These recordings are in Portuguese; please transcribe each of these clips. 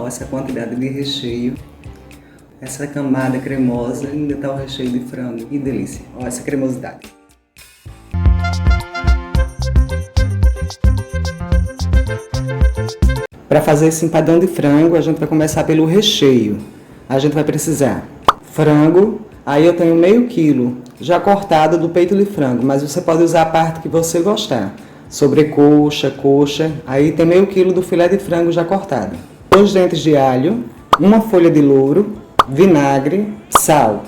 Olha essa quantidade de recheio. Essa camada cremosa, ainda tá o recheio de frango. Que delícia. Olha essa cremosidade. Para fazer esse empadão de frango, a gente vai começar pelo recheio. A gente vai precisar frango. Aí eu tenho meio quilo já cortado do peito de frango, mas você pode usar a parte que você gostar. Sobrecoxa, coxa. Aí tem meio quilo do filé de frango já cortado. 2 dentes de alho, uma folha de louro, vinagre, sal.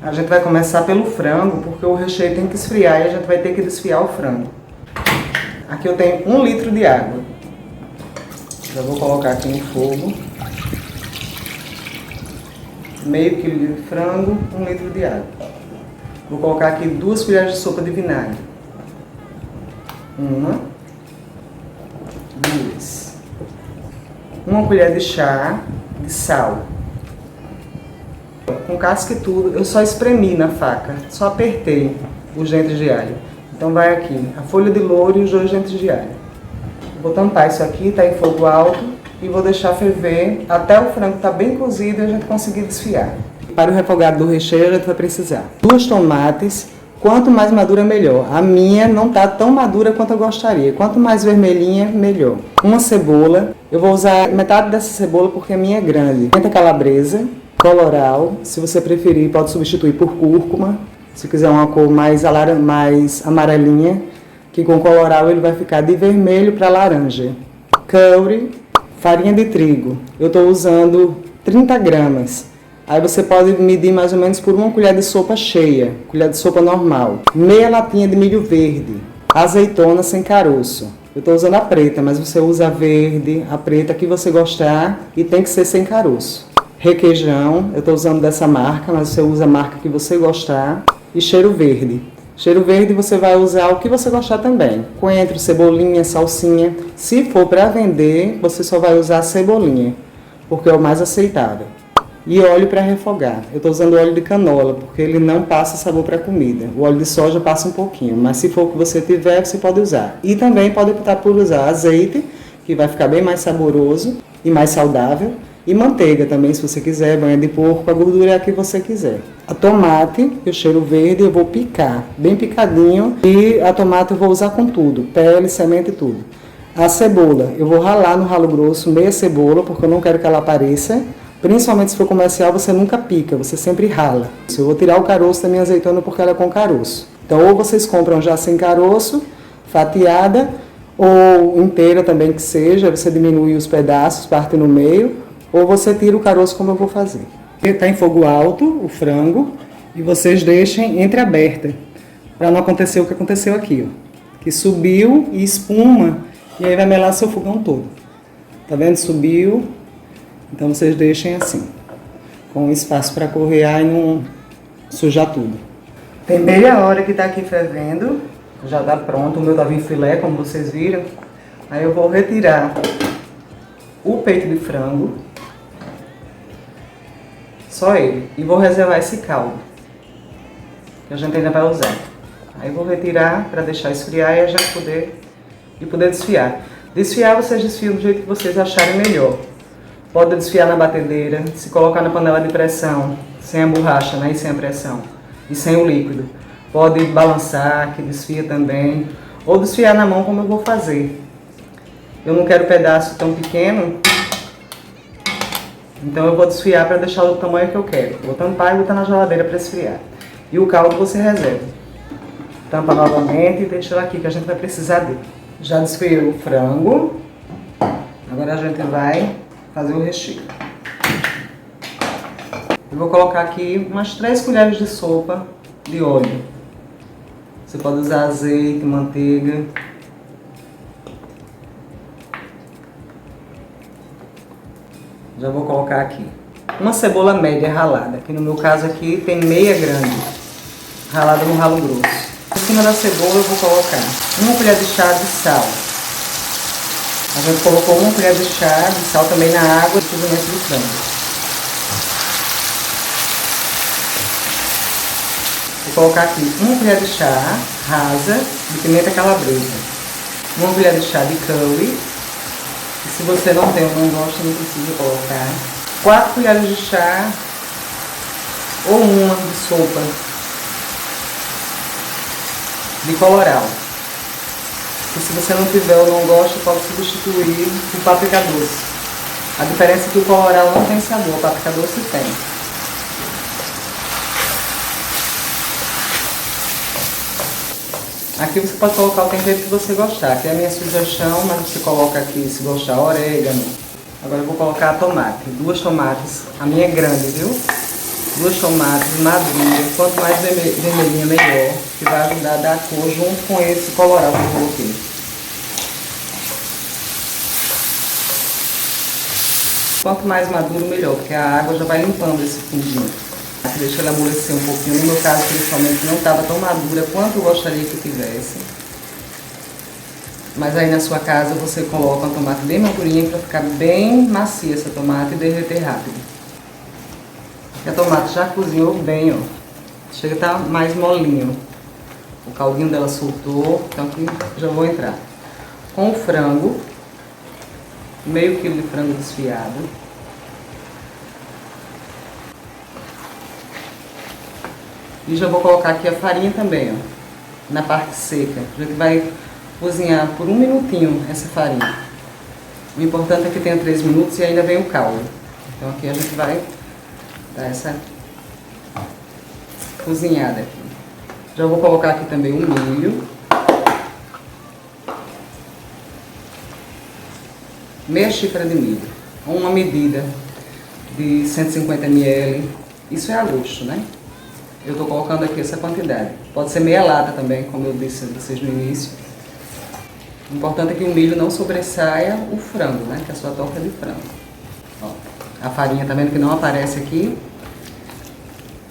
A gente vai começar pelo frango, porque o recheio tem que esfriar e a gente vai ter que desfiar o frango. Aqui eu tenho 1 litro de água. Já vou colocar aqui no fogo. Meio quilo de frango, 1 litro de água. Vou colocar aqui 2 colheres de sopa de vinagre. 1, 2. 1 colher de chá de sal. Com casca e tudo, eu só espremi na faca, só apertei os dentes de alho. Então vai aqui a folha de louro e os 2 dentes de alho. Vou tampar isso aqui, tá em fogo alto. E vou deixar ferver até o frango estar bem cozido e a gente conseguir desfiar. Para o refogado do recheio a gente vai precisar 2 tomates, quanto mais madura melhor. A minha não está tão madura quanto eu gostaria, quanto mais vermelhinha melhor. 1 cebola, eu vou usar metade dessa cebola porque a minha é grande. Pimenta calabresa, coloral, se você preferir pode substituir por cúrcuma, se quiser uma cor mais amarelinha, que com coloral ele vai ficar de vermelho para laranja. Coure, farinha de trigo, eu estou usando 30 gramas. Aí você pode medir mais ou menos por 1 colher de sopa cheia, colher de sopa normal. Meia latinha de milho verde, azeitona sem caroço. Eu estou usando a preta, mas você usa a verde, a preta que você gostar e tem que ser sem caroço. Requeijão, eu estou usando dessa marca, mas você usa a marca que você gostar. E cheiro verde. Cheiro verde você vai usar o que você gostar também. Coentro, cebolinha, salsinha. Se for para vender, você só vai usar a cebolinha, porque é o mais aceitável. E óleo para refogar. Eu estou usando óleo de canola, porque ele não passa sabor para a comida. O óleo de soja passa um pouquinho, mas se for o que você tiver, você pode usar. E também pode optar por usar azeite, que vai ficar bem mais saboroso e mais saudável. E manteiga também, se você quiser, banha de porco, a gordura é a que você quiser. A tomate e o cheiro verde eu vou picar, bem picadinho. E a tomate eu vou usar com tudo, pele, semente e tudo. A cebola, eu vou ralar no ralo grosso, meia cebola, porque eu não quero que ela apareça. Principalmente se for comercial, você nunca pica, você sempre rala. Eu vou tirar o caroço da minha azeitona porque ela é com caroço. Então ou vocês compram já sem caroço, fatiada, ou inteira também que seja, você diminui os pedaços, parte no meio. Ou você tira o caroço como eu vou fazer. Está em fogo alto o frango e vocês deixem entreaberta, para não acontecer o que aconteceu aqui, ó. Que subiu e espuma e aí vai melar seu fogão todo. Tá vendo? Subiu. Então vocês deixem assim, com espaço para correar e não sujar tudo. Tem meia hora que está aqui fervendo, já está pronto. O meu estava em filé, como vocês viram. Aí eu vou retirar o peito de frango. Só ele. E vou reservar esse caldo, que a gente ainda vai usar. Aí vou retirar para deixar esfriar e a gente poder desfiar. Desfiar, vocês desfiam do jeito que vocês acharem melhor. Pode desfiar na batedeira, se colocar na panela de pressão, sem a borracha, né, e sem a pressão, e sem o líquido. Pode balançar, que desfia também. Ou desfiar na mão, como eu vou fazer. Eu não quero pedaço tão pequeno, então eu vou desfiar para deixar do tamanho que eu quero. Vou tampar e botar na geladeira para esfriar. E o caldo você reserva. Tampa novamente e deixa ele aqui que a gente vai precisar dele. Já desfiei o frango. Agora a gente vai fazer o recheio. Eu vou colocar aqui umas 3 colheres de sopa de óleo. Você pode usar azeite, manteiga. Já vou colocar aqui uma cebola média ralada, que no meu caso aqui tem meia grande, ralada no ralo grosso. Em cima da cebola eu vou colocar 1 colher de chá de sal. A gente colocou 1 colher de chá de sal também na água de cozimento do frango. Vou colocar aqui 1 colher de chá rasa de pimenta calabresa, 1 colher de chá de curry, Se você não tem ou não gosta, não precisa colocar. 4 colheres de chá ou uma de sopa de colorau. E se você não tiver ou não gosta, pode substituir por páprica doce. A diferença é que o colorau não tem sabor, o páprica doce tem. Aqui você pode colocar o tempero que você gostar. Aqui é a minha sugestão, mas você coloca aqui, se gostar, orégano. Agora eu vou colocar a tomate. 2 tomates, a minha é grande, viu? 2 tomates maduras, quanto mais vermelhinha melhor, que vai ajudar a dar cor junto com esse colorau que eu coloquei. Quanto mais maduro, melhor, porque a água já vai limpando esse fundinho. Deixa ela amolecer um pouquinho. No meu caso, principalmente, não estava tão madura quanto eu gostaria que tivesse. Mas aí na sua casa você coloca uma tomate bem madurinha para ficar bem macia essa tomate e derreter rápido. A tomate já cozinhou bem, ó. Chega a estar mais molinho. O caldinho dela soltou, então aqui já vou entrar. Com o frango, meio quilo de frango desfiado. E já vou colocar aqui a farinha também, ó, na parte seca. A gente vai cozinhar por 1 minutinho essa farinha. O importante é que tenha 3 minutos e ainda vem o caldo. Então aqui a gente vai dar essa cozinhada aqui. Já vou colocar aqui também o milho. Meia xícara de milho. Uma medida de 150 ml. Isso é a gosto, né? Eu estou colocando aqui essa quantidade. Pode ser meia lata também, como eu disse a vocês no início. O importante é que o milho não sobressaia o frango, né? Que é a sua torta de frango. Ó, a farinha, tá vendo que não aparece aqui?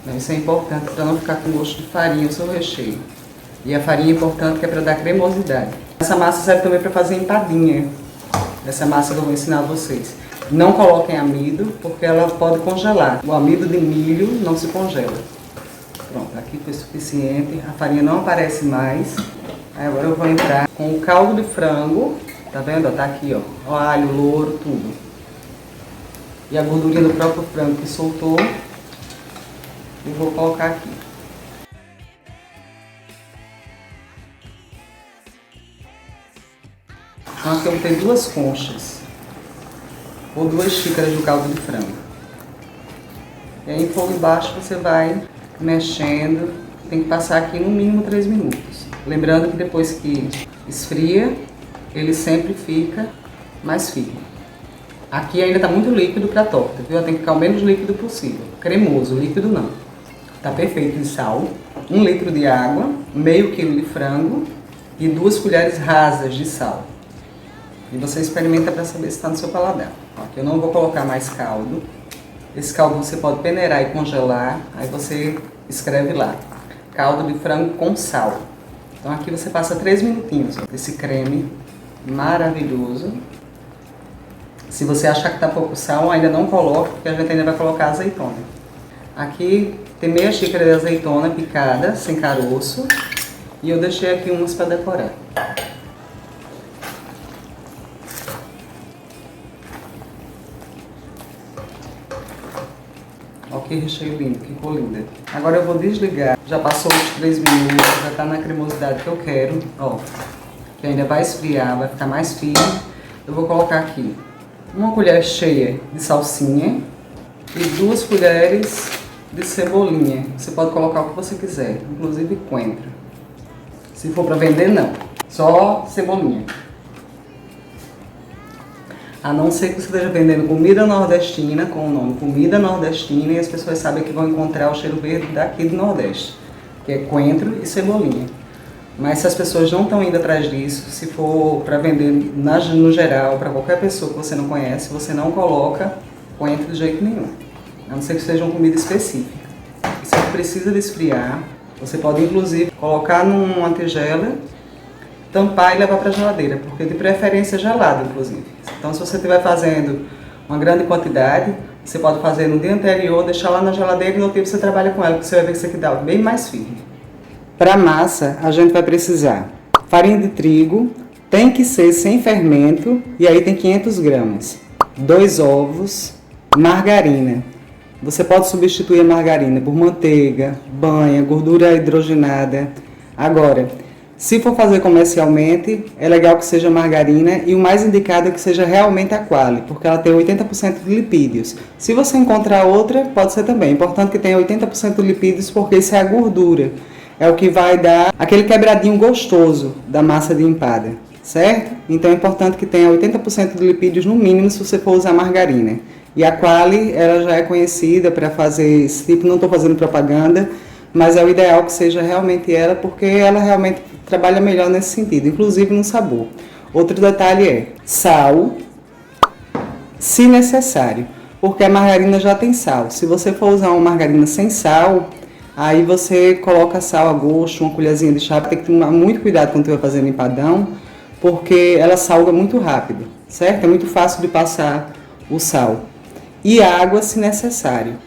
Então, isso é importante para não ficar com gosto de farinha o seu recheio. E a farinha é importante que é para dar cremosidade. Essa massa serve também para fazer empadinha. Essa massa que eu vou ensinar a vocês. Não coloquem amido, porque ela pode congelar. O amido de milho não se congela. Pronto, aqui foi suficiente, a farinha não aparece mais. Aí agora eu vou entrar com o caldo de frango, tá vendo? Tá aqui, ó, o alho, louro, tudo. E a gordurinha do próprio frango que soltou, eu vou colocar aqui. Então aqui eu vou ter 2 conchas, ou 2 xícaras do caldo de frango. E aí em fogo baixo você vai mexendo, tem que passar aqui no mínimo 3 minutos. Lembrando que depois que esfria, ele sempre fica mais firme. Aqui ainda está muito líquido para a torta, viu? Tem que ficar o menos líquido possível. Cremoso, líquido não. Tá perfeito de sal, 1 litro de água, meio quilo de frango e 2 colheres rasas de sal. E você experimenta para saber se está no seu paladar. Aqui eu não vou colocar mais caldo. Esse caldo você pode peneirar e congelar, aí você escreve lá, caldo de frango com sal. Então aqui você passa 3 minutinhos desse creme maravilhoso. Se você achar que está pouco sal, ainda não coloque, porque a gente ainda vai colocar azeitona. Aqui tem meia xícara de azeitona picada, sem caroço, e eu deixei aqui umas para decorar. Olha que recheio lindo, que cor linda. Agora eu vou desligar. Já passou os 3 minutos, já está na cremosidade que eu quero. Ó, que ainda vai esfriar, vai ficar mais firme. Eu vou colocar aqui 1 colher cheia de salsinha e 2 colheres de cebolinha. Você pode colocar o que você quiser, inclusive coentro. Se for para vender, não. Só cebolinha. A não ser que você esteja vendendo comida nordestina, com o nome Comida Nordestina, e as pessoas sabem que vão encontrar o cheiro verde daqui do Nordeste, que é coentro e cebolinha. Mas se as pessoas não estão indo atrás disso, se for para vender no geral, para qualquer pessoa que você não conhece, você não coloca coentro de jeito nenhum. A não ser que seja uma comida específica. Isso aqui precisa de esfriar. Você pode inclusive colocar numa tigela, tampar e levar para a geladeira, porque de preferência gelado, inclusive. Então, se você estiver fazendo uma grande quantidade, você pode fazer no dia anterior, deixar lá na geladeira e no outro dia você trabalha com ela, porque você vai ver que isso aqui dá bem mais firme. Para a massa, a gente vai precisar farinha de trigo, Tem que ser sem fermento e aí tem 500 gramas. 2 ovos, margarina. Você pode substituir a margarina por manteiga, banha, gordura hidrogenada. Agora, se for fazer comercialmente, é legal que seja margarina e o mais indicado é que seja realmente a Qualy, porque ela tem 80% de lipídios. Se você encontrar outra, pode ser também. Importante que tenha 80% de lipídios, porque isso é a gordura. É o que vai dar aquele quebradinho gostoso da massa de empada, certo? Então é importante que tenha 80% de lipídios no mínimo se você for usar margarina. E a Qualy, ela já é conhecida para fazer esse tipo, não estou fazendo propaganda, mas é o ideal que seja realmente ela, porque ela realmente trabalha melhor nesse sentido, inclusive no sabor. Outro detalhe é sal, se necessário, porque a margarina já tem sal. Se você for usar uma margarina sem sal, aí você coloca sal a gosto, uma colherzinha de chá. Tem que tomar muito cuidado quando você vai fazer empadão, porque ela salga muito rápido, certo? É muito fácil de passar o sal. E água, se necessário.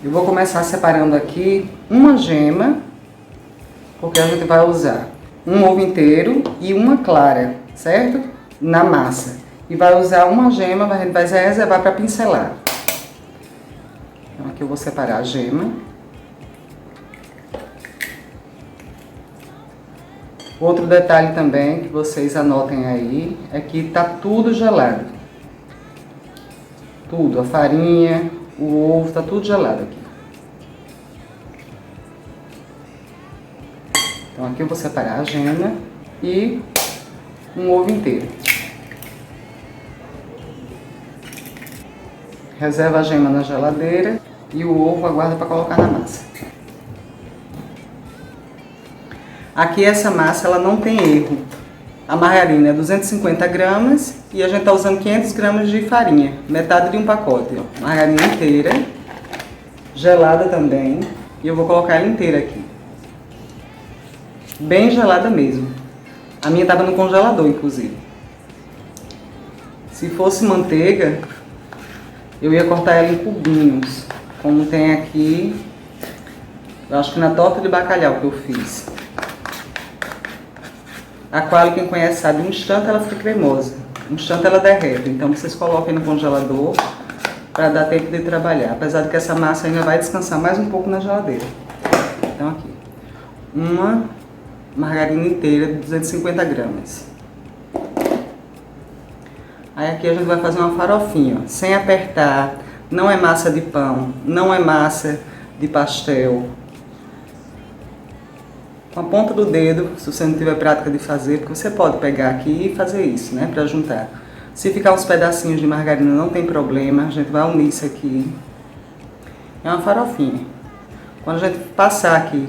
Eu vou começar separando aqui uma gema, porque a gente vai usar um ovo inteiro e uma clara, certo? Na massa. E vai usar uma gema, a gente vai reservar para pincelar. Então aqui eu vou separar a gema. Outro detalhe também que vocês anotem aí é que tá tudo gelado. Tudo, a farinha, o ovo, tá tudo gelado aqui. Então aqui eu vou separar a gema e um ovo inteiro. Reserva a gema na geladeira e o ovo aguarda para colocar na massa. Aqui essa massa ela não tem erro. A margarina é 250 gramas e a gente está usando 500 gramas de farinha, metade de um pacote. Ó. Margarina inteira, gelada também, e eu vou colocar ela inteira aqui. Bem gelada mesmo. A minha estava no congelador, inclusive. Se fosse manteiga, eu ia cortar ela em cubinhos, como tem aqui, eu acho que na torta de bacalhau que eu fiz. A Qualy, quem conhece sabe, um instante ela fica cremosa, um instante ela derrete. Então vocês coloquem no congelador para dar tempo de trabalhar. Apesar de que essa massa ainda vai descansar mais um pouco na geladeira. Então aqui, uma margarina inteira de 250 gramas. Aí aqui a gente vai fazer uma farofinha, ó, sem apertar. Não é massa de pão, não é massa de pastel. Com a ponta do dedo, se você não tiver prática de fazer, porque você pode pegar aqui e fazer isso, né, para juntar. Se ficar uns pedacinhos de margarina não tem problema, a gente vai unir isso aqui. É uma farofinha. Quando a gente passar aqui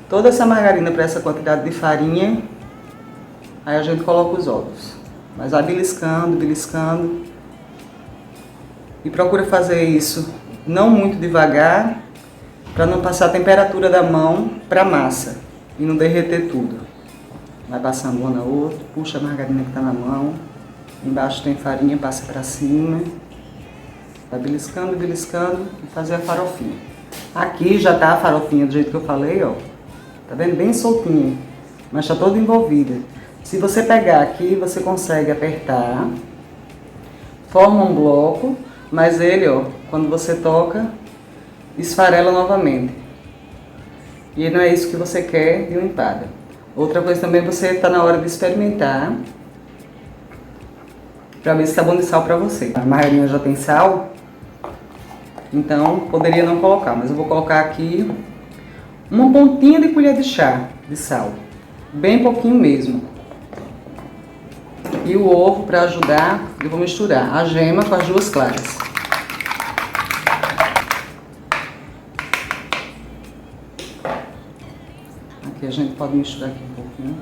toda essa margarina para essa quantidade de farinha, aí a gente coloca os ovos. Mas vai beliscando, beliscando. E procura fazer isso não muito devagar, para não passar a temperatura da mão para a massa e não derreter tudo. Vai passando uma na outra, puxa a margarina que está na mão, embaixo tem farinha, passa para cima, vai beliscando, beliscando e fazer a farofinha. Aqui já tá a farofinha do jeito que eu falei, ó, tá vendo? Bem soltinha, mas tá toda envolvida. Se você pegar aqui, você consegue apertar, forma um bloco, mas ele, ó, quando você toca, esfarela novamente. E não é isso que você quer de uma empada. Outra coisa também, você está na hora de experimentar para ver se está bom de sal para você. A margarina já tem sal, então poderia não colocar, mas eu vou colocar aqui uma pontinha de colher de chá de sal, bem pouquinho mesmo. E o ovo, para ajudar, eu vou misturar a gema com as duas claras. Aqui a gente pode misturar aqui um pouquinho.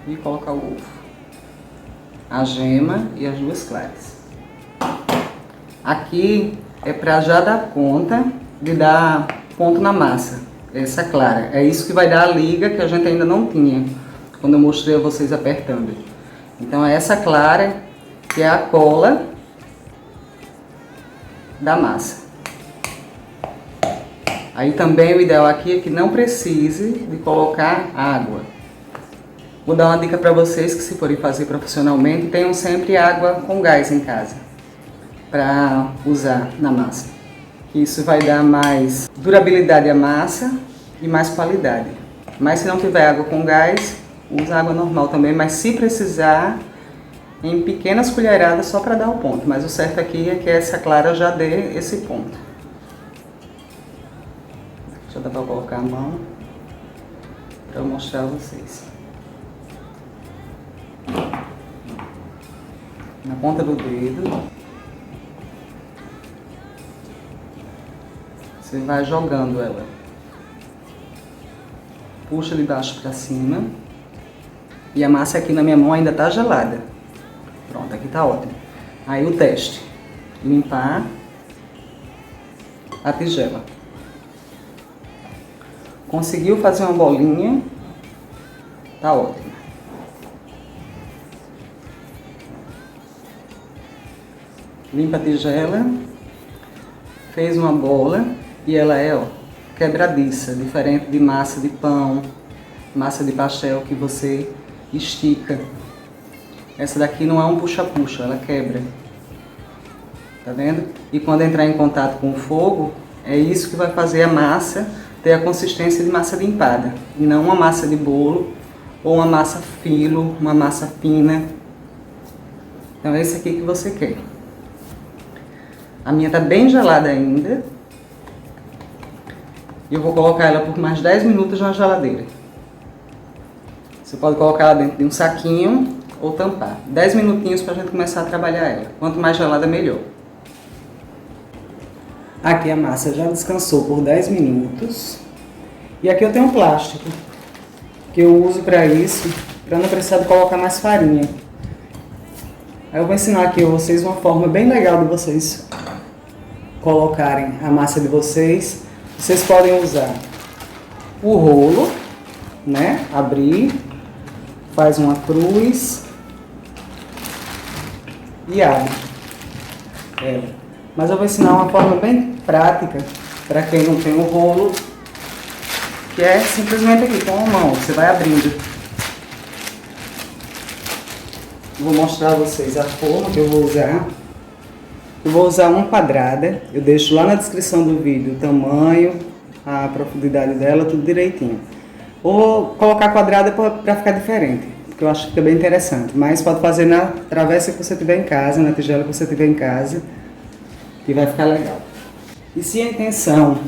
E colocar o ovo. A gema e as duas claras. Aqui é para já dar conta de dar ponto na massa. Essa clara. É isso que vai dar a liga que a gente ainda não tinha, quando eu mostrei a vocês apertando. Então é essa clara que é a cola da massa. Aí também o ideal aqui é que não precise de colocar água. Vou dar uma dica para vocês que se forem fazer profissionalmente, tenham sempre água com gás em casa para usar na massa. Isso vai dar mais durabilidade à massa e mais qualidade. Mas se não tiver água com gás, usa água normal também, mas se precisar, em pequenas colheradas só para dar o ponto. Mas o certo aqui é que essa clara já dê esse ponto. Deixa eu dar para colocar a mão para eu mostrar a vocês. Na ponta do dedo, você vai jogando ela. Puxa de baixo para cima. E a massa aqui na minha mão ainda está gelada. Pronto, aqui está ótimo. Aí o teste. Limpar a tigela. Conseguiu fazer uma bolinha? Tá ótimo. Limpa a tigela. Fez uma bola e ela é, ó, quebradiça, diferente de massa de pão, massa de pastel que você estica. Essa daqui não é um puxa-puxa, ela quebra. Tá vendo? E quando entrar em contato com o fogo, é isso que vai fazer a massa ter a consistência de massa de empada. E não uma massa de bolo ou uma massa filo, uma massa fina. Então é esse aqui que você quer. A minha tá bem gelada ainda. E eu vou colocar ela por mais 10 minutos na geladeira. Você pode colocar ela dentro de um saquinho ou tampar. 10 minutinhos para a gente começar a trabalhar ela. Quanto mais gelada, melhor. Aqui a massa já descansou por 10 minutos. E aqui eu tenho um plástico que eu uso para isso, para não precisar de colocar mais farinha. Aí eu vou ensinar aqui a vocês uma forma bem legal de vocês colocarem a massa de vocês. Vocês podem usar o rolo, né? Abrir, faz uma cruz e abre ela. Mas eu vou ensinar uma forma bem prática para quem não tem o rolo, que é simplesmente aqui com a mão, você vai abrindo. Vou mostrar a vocês a forma que eu vou usar. Eu vou usar uma quadrada, eu deixo lá na descrição do vídeo o tamanho, a profundidade dela, tudo direitinho. Vou colocar quadrada para ficar diferente, porque eu acho que fica bem interessante. Mas pode fazer na travessa que você tiver em casa, na tigela que você tiver em casa, que vai ficar legal. E se a intenção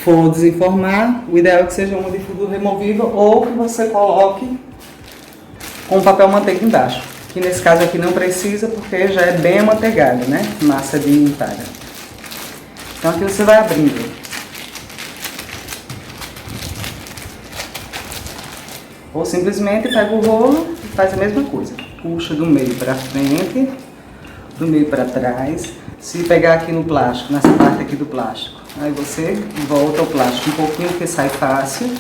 for desenformar, o ideal é que seja uma de fundo removível ou que você coloque com papel manteiga embaixo. Que nesse caso aqui não precisa porque já é bem amanteigado, né? Massa de empada. Então aqui você vai abrindo. Ou simplesmente pega o rolo e faz a mesma coisa. Puxa do meio para frente, do meio para trás. Se pegar aqui no plástico, nessa parte aqui do plástico, aí você volta o plástico um pouquinho porque sai fácil.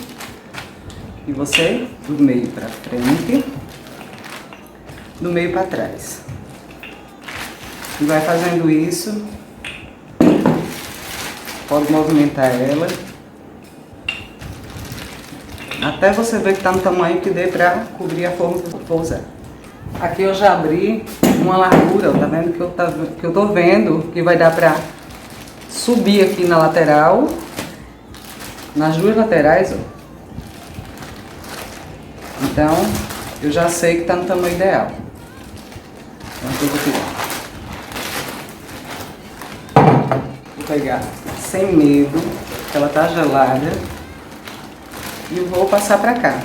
E você do meio para frente, do meio para trás. E vai fazendo isso. Pode movimentar ela até você ver que está no tamanho que dê para cobrir a forma que eu vou usar. Aqui eu já abri uma largura, tá vendo que eu tô vendo que vai dar para subir aqui na lateral, nas duas laterais, ó. Então eu já sei que está no tamanho ideal. Então eu vou tirar. Vou pegar sem medo, porque ela tá gelada, e vou passar para cá.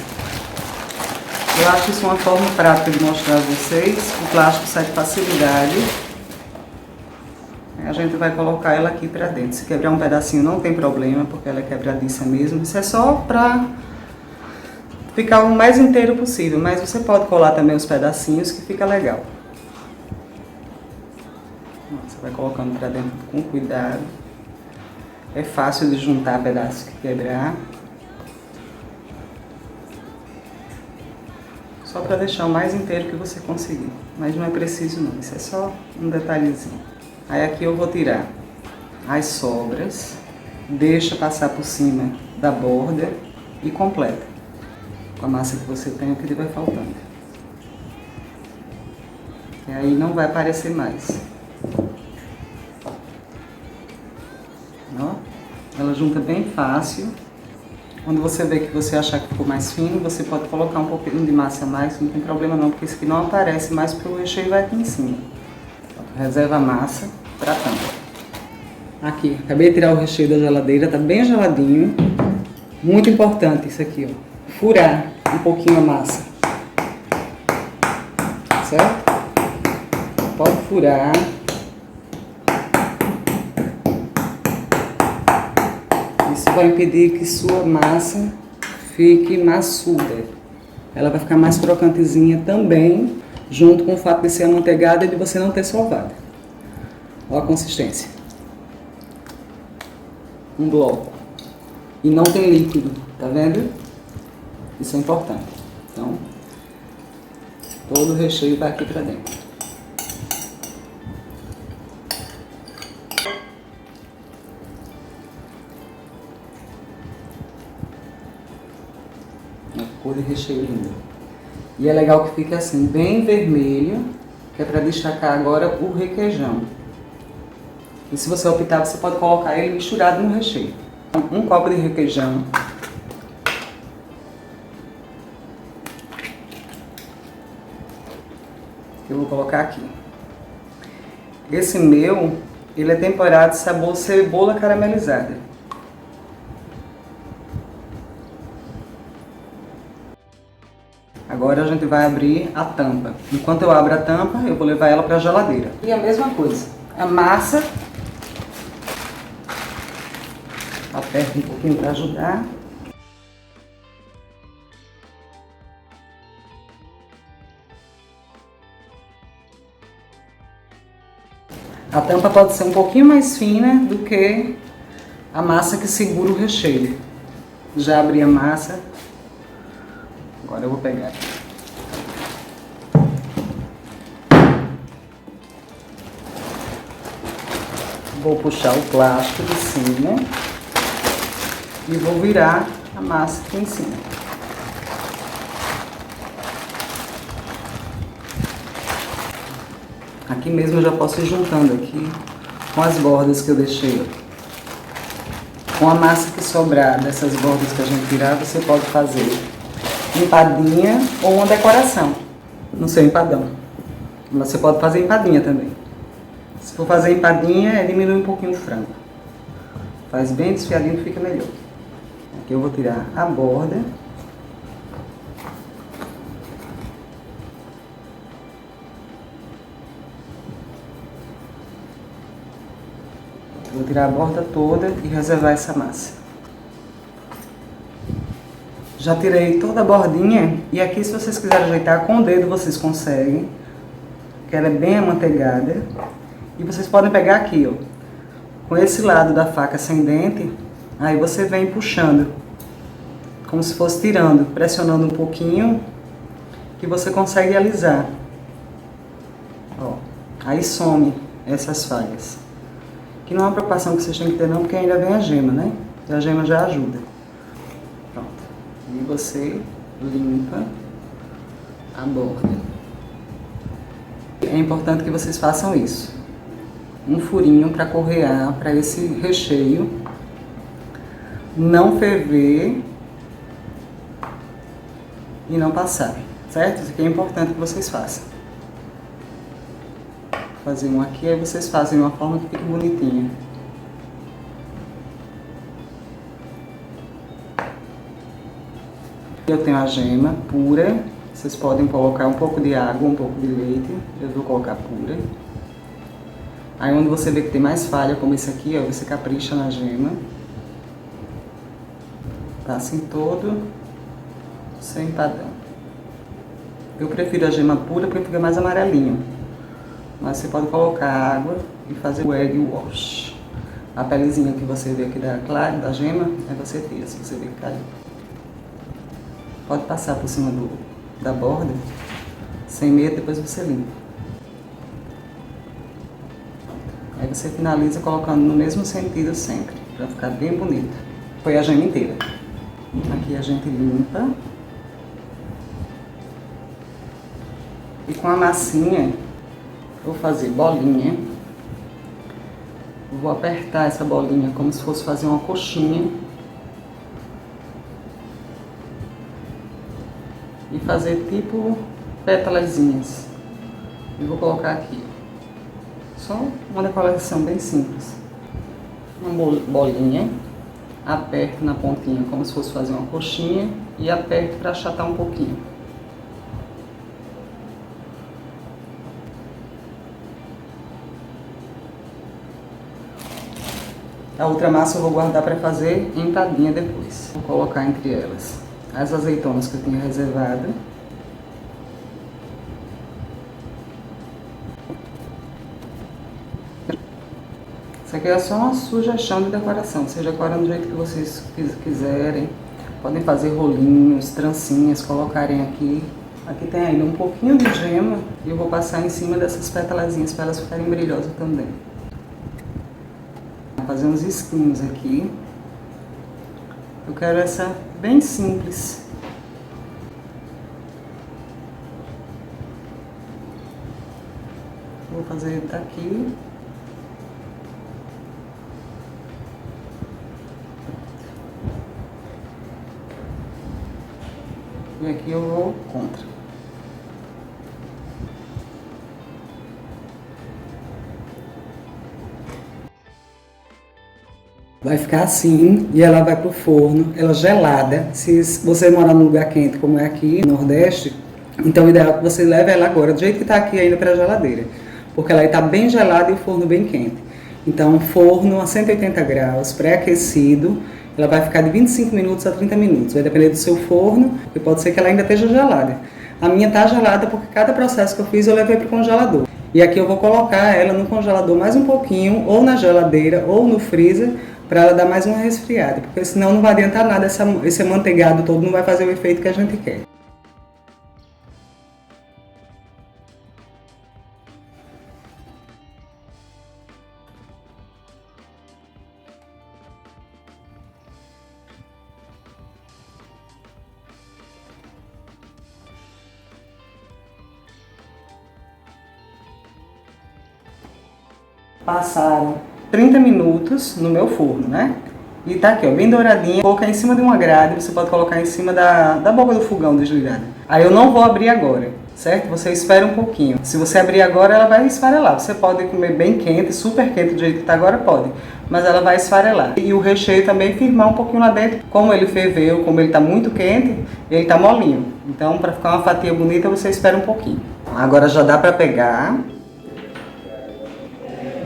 Eu acho isso uma forma prática de mostrar a vocês. O plástico sai de facilidade. A gente vai colocar ela aqui para dentro. Se quebrar um pedacinho não tem problema, porque ela é quebradiça mesmo. Isso é só para ficar o mais inteiro possível, mas você pode colar também os pedacinhos que fica legal. Você vai colocando para dentro com cuidado. É fácil de juntar pedaços que quebrar. Só para deixar o mais inteiro que você conseguir. Mas não é preciso não, isso é só um detalhezinho. Aí aqui eu vou tirar as sobras, deixa passar por cima da borda e completa. com a massa que você tem, o que vai faltando. E aí não vai aparecer mais. Ó, ela junta bem fácil. Quando você vê que você achar que ficou mais fino, você pode colocar um pouquinho de massa a mais, não tem problema não, porque isso aqui não aparece mais porque o recheio vai aqui em cima. Reserva a massa para tampa. Aqui, acabei de tirar o recheio da geladeira, tá bem geladinho. Muito importante isso aqui, ó. Furar um pouquinho a massa. Certo? Pode furar. Isso vai impedir que sua massa fique maçuda. Ela vai ficar mais crocantezinha também, junto com o fato de ser amanteigada e de você não ter sovado. Olha a consistência. Um bloco. E não tem líquido, tá vendo? Isso é importante. Então, todo o recheio vai aqui pra dentro. Cor de recheio linda. E é legal que fique assim, bem vermelho, que é para destacar agora o requeijão. E se você optar, você pode colocar ele misturado no recheio. Um copo de requeijão. Que eu vou colocar aqui. Esse meu, ele é temperado de sabor cebola caramelizada. Agora a gente vai abrir a tampa. Enquanto eu abro a tampa, eu vou levar ela para a geladeira. E a mesma coisa, a massa. Aperta um pouquinho para ajudar. A tampa pode ser um pouquinho mais fina do que a massa que segura o recheio. Já abri a massa. Agora eu vou pegar aqui. Vou puxar o plástico de cima e vou virar a massa aqui em cima. Aqui mesmo eu já posso ir juntando aqui com as bordas que eu deixei. Com a massa que sobrar dessas bordas que a gente tirar, você pode fazer empadinha ou uma decoração no seu empadão. Você pode fazer empadinha também. Se for fazer empadinha, diminui um pouquinho o frango. Faz bem desfiadinho que fica melhor. Aqui eu vou tirar a borda. Vou tirar a borda toda e reservar essa massa. Já tirei toda a bordinha e aqui, se vocês quiserem ajeitar com o dedo, vocês conseguem. Que ela é bem amanteigada. E vocês podem pegar aqui, ó, com esse lado da faca sem dente, aí você vem puxando, como se fosse tirando, pressionando um pouquinho, que você consegue alisar. Ó, aí some essas falhas. Que não é uma preocupação que vocês têm que ter não, porque ainda vem a gema, né? E a gema já ajuda. Pronto. E você limpa a borda. É importante que vocês façam isso. Um furinho para correar, para esse recheio não ferver e não passar, certo? Isso aqui é importante que vocês façam. Vou fazer um aqui, aí vocês fazem de uma forma que fique bonitinha. Eu tenho a gema pura, vocês podem colocar um pouco de água, um pouco de leite, eu vou colocar pura. Aí onde você vê que tem mais falha, como esse aqui, ó, você capricha na gema. Passa em todo seu empadão. Eu prefiro a gema pura porque fica mais amarelinho. Mas você pode colocar água e fazer o egg wash. A pelezinha que você vê aqui da clara, da gema, aí você tira, se você vê que caiu. Pode passar por cima da borda, sem medo, depois você limpa. Aí você finaliza colocando no mesmo sentido sempre, para ficar bem bonito. Foi a gema inteira. Aqui a gente limpa. E com a massinha, vou fazer bolinha. Vou apertar essa bolinha como se fosse fazer uma coxinha. E fazer tipo pétalazinhas. E vou colocar aqui. Só uma decoração bem simples. Uma bolinha. Aperto na pontinha como se fosse fazer uma coxinha. E aperto para achatar um pouquinho. A outra massa eu vou guardar para fazer empadinha depois. Vou colocar entre elas as azeitonas que eu tinha reservado. Isso aqui é só uma sugestão de decoração. Vocês decoram do jeito que vocês quiserem. Podem fazer rolinhos, trancinhas, colocarem aqui. Aqui tem ainda um pouquinho de gema e eu vou passar em cima dessas pétalazinhas para elas ficarem brilhosas também. Vou fazer uns risquinhos aqui. Eu quero essa bem simples. Vou fazer daqui. E aqui eu vou contra. Vai ficar assim e ela vai pro forno, ela gelada. Se você morar num lugar quente como é aqui no Nordeste, então o ideal é que você leve ela agora, do jeito que tá aqui ainda para a geladeira. Porque ela está bem gelada e o forno bem quente. Então forno a 180 graus, pré-aquecido, ela vai ficar de 25 minutos a 30 minutos. Vai depender do seu forno, e pode ser que ela ainda esteja gelada. A minha tá gelada porque cada processo que eu fiz eu levei pro congelador. E aqui eu vou colocar ela no congelador mais um pouquinho, ou na geladeira, ou no freezer, para ela dar mais uma resfriada, porque senão não vai adiantar nada, esse amanteigado todo não vai fazer o efeito que a gente quer. Passaram 30 minutos no meu forno, né? E tá aqui, ó, bem douradinha. Vou colocar em cima de uma grade, você pode colocar em cima da boca do fogão desligada. Aí eu não vou abrir agora, certo? Você espera um pouquinho. Se você abrir agora, ela vai esfarelar. Você pode comer bem quente, super quente do jeito que tá agora, pode. Mas ela vai esfarelar. E o recheio também firmar um pouquinho lá dentro. Como ele ferveu, como ele tá muito quente, ele tá molinho. Então, para ficar uma fatia bonita, você espera um pouquinho. Agora já dá para pegar.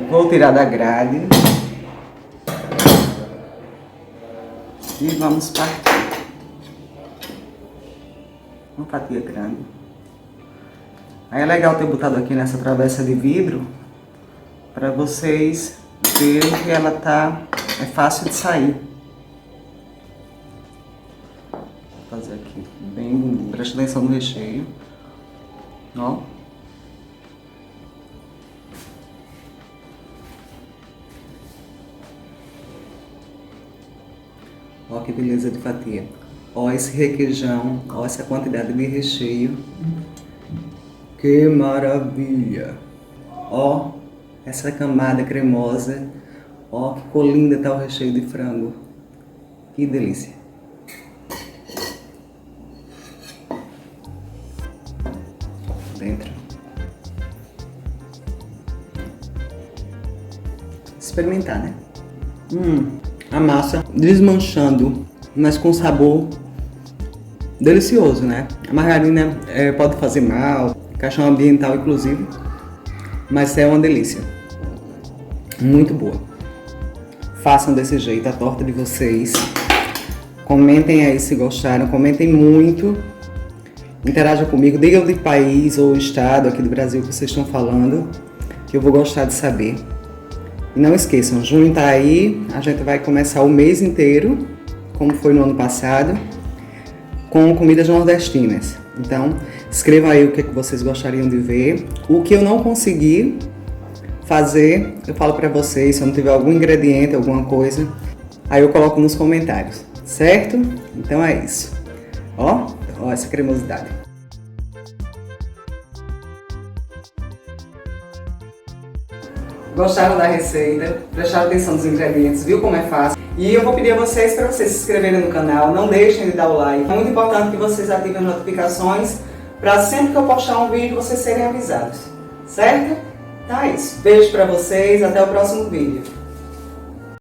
Vou tirar da grade. E vamos partir. Uma fatia grande. Aí é legal ter botado aqui nessa travessa de vidro para vocês verem que ela é fácil de sair. Vou fazer aqui bem bonito. Preste atenção no recheio. Ó. Ó que beleza de fatia. Ó esse requeijão, ó essa quantidade de recheio. Que maravilha! Ó essa camada cremosa. Ó que cor linda tá o recheio de frango. Que delícia! Dentro. Experimentar, né? A massa desmanchando, mas com sabor delicioso, né? A margarina pode fazer mal, questão ambiental inclusive, mas é uma delícia. Muito boa. Façam desse jeito a torta de vocês. Comentem aí se gostaram, comentem muito. Interajam comigo, digam de país ou estado aqui do Brasil que vocês estão falando, que eu vou gostar de saber. E não esqueçam, junho tá aí, a gente vai começar o mês inteiro, como foi no ano passado, com comidas nordestinas. Então, escrevam aí o que vocês gostariam de ver. O que eu não consegui fazer, eu falo pra vocês, se eu não tiver algum ingrediente, alguma coisa, aí eu coloco nos comentários, certo? Então é isso. Ó essa cremosidade. gostaram da receita, prestaram atenção nos ingredientes, viu como é fácil. E eu vou pedir a vocês para vocês se inscreverem no canal, não deixem de dar o like. É muito importante que vocês ativem as notificações para sempre que eu postar um vídeo vocês serem avisados, certo? Então é isso. Beijo para vocês, até o próximo vídeo.